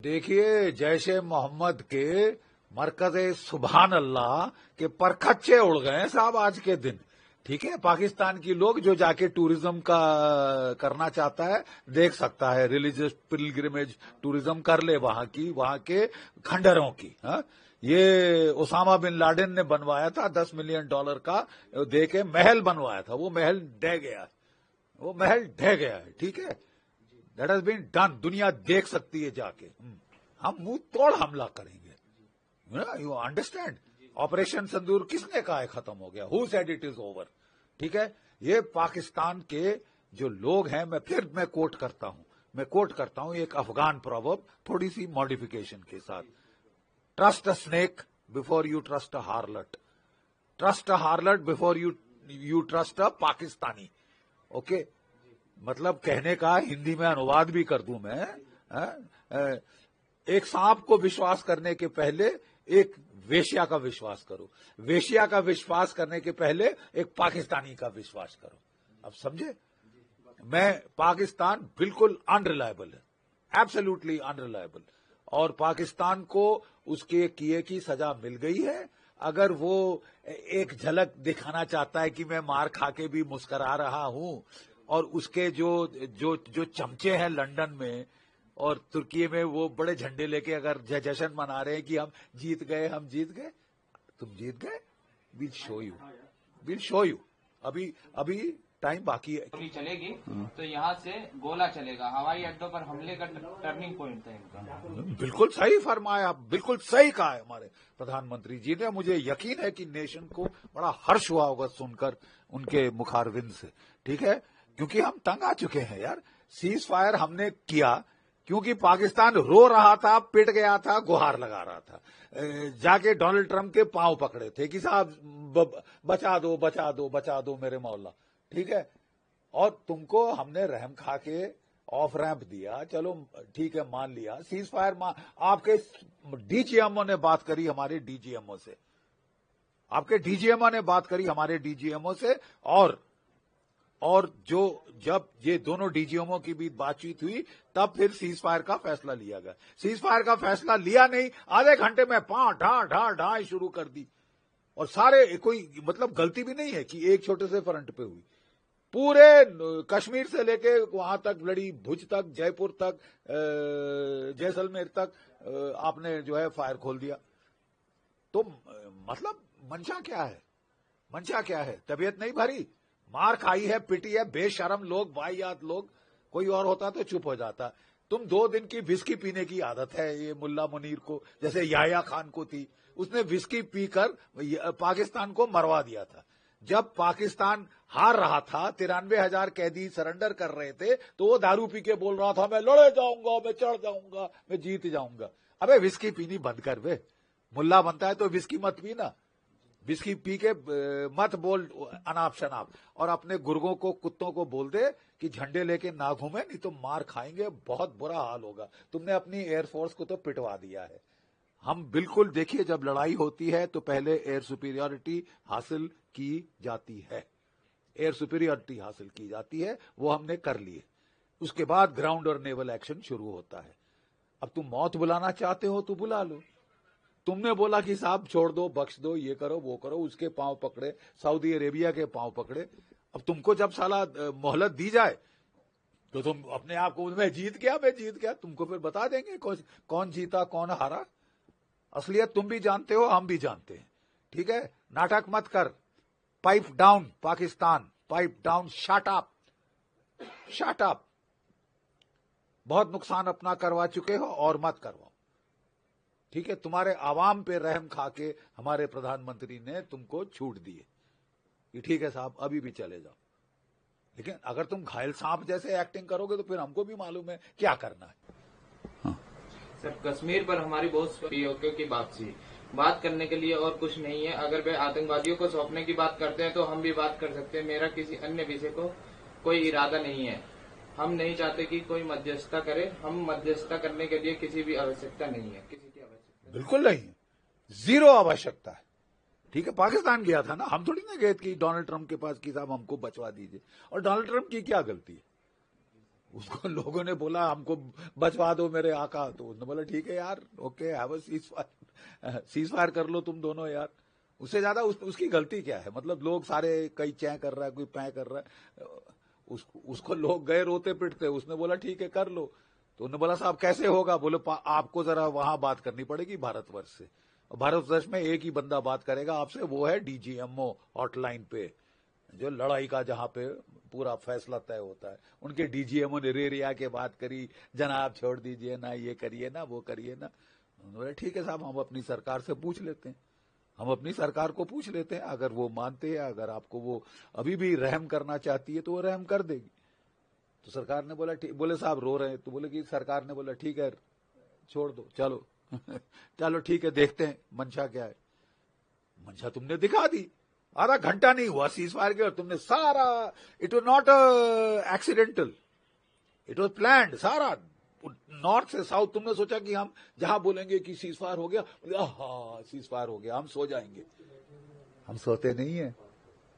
देखिए, जैशे मोहम्मद के मरकज़े सुभान अल्लाह के परखच्चे उड़ गए साहब आज के दिन। ठीक है, पाकिस्तान की लोग जो जाके टूरिज्म का करना चाहता है देख सकता है, रिलीजियस पिलग्रिमेज टूरिज्म कर ले वहां के खंडरों की। हा? ये ओसामा बिन लादेन ने बनवाया था $10 मिलियन का दे के महल बनवाया था, वो महल ढह गया है। ठीक है, दैट हैज बीन डन, दुनिया देख सकती है जाके। हम मुंह तोड़ हमला करेंगे, यू अंडरस्टैंड। ऑपरेशन सिंदूर किसने कहा है खत्म हो गया? Who said it is over? ठीक है, ये पाकिस्तान के जो लोग हैं, मैं कोट करता हूं एक अफगान प्रोवर्ब, थोड़ी सी मॉडिफिकेशन के साथ। Trust a snake before you trust a हार्लट, trust a हार्लट before you trust a Pakistani. Okay, मतलब कहने का हिंदी में अनुवाद भी कर दूं मैं, एक सांप को विश्वास करने के पहले एक वेश्या का विश्वास करो, वेश्या का विश्वास करने के पहले एक पाकिस्तानी का विश्वास करो। अब समझे? पाकिस्तान बिल्कुल अनरिलायबल है, एब्सोल्युटली अनरिलायबल, और पाकिस्तान को उसके किए की सजा मिल गई है। अगर वो एक झलक दिखाना चाहता है कि मैं मार खा के भी मुस्कुरा रहा हूं, और उसके जो चमचे हैं लंदन में और तुर्की में, वो बड़े झंडे लेके अगर जश्न मना रहे हैं कि हम जीत गए, तुम जीत गए, विल शो यू। अभी टाइम बाकी है। गोली चलेगी तो यहाँ से गोला चलेगा, हवाई अड्डों पर हमले का टर्निंग पॉइंट था इनका। बिल्कुल सही फरमाया, बिल्कुल सही कहा है हमारे प्रधानमंत्री जी ने। मुझे यकीन है कि नेशन को बड़ा हर्ष हुआ होगा सुनकर उनके मुखारविंद से। ठीक है, क्योंकि हम तंग आ चुके हैं यार। सीज फायर हमने किया क्योंकि पाकिस्तान रो रहा था, पिट गया था, गुहार लगा रहा था, जाके डोनाल्ड ट्रंप के पांव पकड़े थे कि साहब बचा दो मेरे मौला। ठीक है, और तुमको हमने रहम खा के ऑफ रैंप दिया, चलो ठीक है, मान लिया सीज फायर। आपके डीजीएमओ ने बात करी हमारे डीजीएमओ से, आपके डीजीएमओ ने बात करी हमारे डीजीएमओ से, और जब ये दोनों डीजीएमओ की भी बातचीत हुई तब फिर सीज फायर का फैसला लिया गया। सीज फायर का फैसला लिया नहीं, आधे घंटे में ढा शुरू कर दी, और सारे, कोई मतलब गलती भी नहीं है कि एक छोटे से फ्रंट पे हुई, पूरे कश्मीर से लेके वहां तक लड़ी, भुज तक, जयपुर तक, जैसलमेर तक आपने जो है फायर खोल दिया। तो मतलब मंशा क्या है? तबीयत नहीं भरी, मार खाई है, पिटी है, बेशरम लोग, वाहियात लोग। कोई और होता तो चुप हो जाता। तुम 2 दिन की विस्की पीने की आदत है ये मुल्ला मुनीर को, जैसे याह्या खान को थी। उसने विस्की पीकर पाकिस्तान को मरवा दिया था। जब पाकिस्तान हार रहा था, 93,000 कैदी सरेंडर कर रहे थे, तो वो दारू पी के बोल रहा था मैं लड़े जाऊंगा, मैं चढ़ जाऊंगा, मैं जीत जाऊंगा। अबे विस्की पीनी बंद कर बे, मुल्ला बनता है तो विस्की मत पीना, विस्की पी के मत बोल अनाप शनाप, और अपने गुर्गों को, कुत्तों को बोल दे कि झंडे लेके ना घूमे, नहीं तो मार खाएंगे, बहुत बुरा हाल होगा। तुमने अपनी एयरफोर्स को तो पिटवा दिया है। हम बिल्कुल, देखिए, जब लड़ाई होती है तो पहले एयर सुपीरियरिटी हासिल की जाती है, वो हमने कर ली है। उसके बाद ग्राउंड और नेवल एक्शन शुरू होता है। अब तुम मौत बुलाना चाहते हो तो बुला लो। तुमने बोला कि साहब छोड़ दो, बख्श दो, ये करो वो करो, उसके पांव पकड़े, सऊदी अरेबिया के पांव पकड़े। अब तुमको जब साला मोहलत दी जाए तो तुम अपने आप को मैं जीत गया, तुमको फिर बता देंगे कौन जीता कौन हारा। असलियत तुम भी जानते हो, हम भी जानते हैं। ठीक है, नाटक मत कर। Pipe down Pakistan, pipe down, shut up. बहुत नुकसान अपना करवा चुके हो और मत करवाओ। ठीक है, तुम्हारे आवाम पे रहम खा के हमारे प्रधानमंत्री ने तुमको छूट दी है कि ठीक है साहब अभी भी चले जाओ। लेकिन अगर तुम घायल सांप जैसे एक्टिंग करोगे तो फिर हमको भी मालूम है क्या करना है। सर, कश्मीर पर हमारी बहुत पीओके की बात करने के लिए और कुछ नहीं है। अगर वे आतंकवादियों को सौंपने की बात करते हैं तो हम भी बात कर सकते हैं। मेरा किसी अन्य विषय को कोई इरादा नहीं है। हम नहीं चाहते कि कोई मध्यस्थता करे। हम मध्यस्थता करने के लिए किसी भी आवश्यकता नहीं है, किसी की आवश्यकता बिल्कुल नहीं है, जीरो आवश्यकता है। ठीक है, पाकिस्तान गया था ना, हम थोड़ी ना गए कि डोनाल्ड ट्रंप के पास कि साहब हमको बचवा दीजिए। और डोनाल्ड ट्रंप की क्या गलती है? उसको लोगों ने बोला हमको बचवा दो मेरे आका, तो उसने बोला ठीक है यार, okay have a cease fire कर लो तुम दोनों यार। उससे ज्यादा उसकी गलती क्या है? मतलब लोग सारे कई चै कर रहा है, कोई पै कर रहा है, उसको लोग गए रोते पिटते, उसने बोला ठीक है कर लो। तो उन्होंने बोला साहब कैसे होगा? बोले आपको जरा वहां बात करनी पड़ेगी भारतवर्ष से, भारतवर्ष में एक ही बंदा बात करेगा आपसे, वो है डीजीएमओ हॉटलाइन पे, जो लड़ाई का जहां पे पूरा फैसला तय होता है। उनके डीजीएमओ ने रेरिया के बात करी, जनाब छोड़ दीजिए ना, ये करिए ना, वो करिए ना। उन्होंने बोला ठीक है साहब, हम अपनी सरकार से पूछ लेते हैं, हम अपनी सरकार को पूछ लेते हैं, अगर वो मानते हैं, अगर आपको वो अभी भी रहम करना चाहती है तो वो रहम कर देगी। तो सरकार ने बोला ठीक, बोले साहब रो रहे हैं, तो बोले कि सरकार ने बोला ठीक है छोड़ दो, चलो चलो ठीक है, देखते हैं मंशा क्या है। मंशा तुमने दिखा दी, आधा घंटा नहीं हुआ सीज फायर के और तुमने सारा, it was not accidental, it was planned, सारा नॉर्थ से साउथ। तुमने सोचा कि हम जहां बोलेंगे कि सीज फायर हो गया, हाँ सीज फायर हो गया, हम सो जाएंगे। हम सोते नहीं है।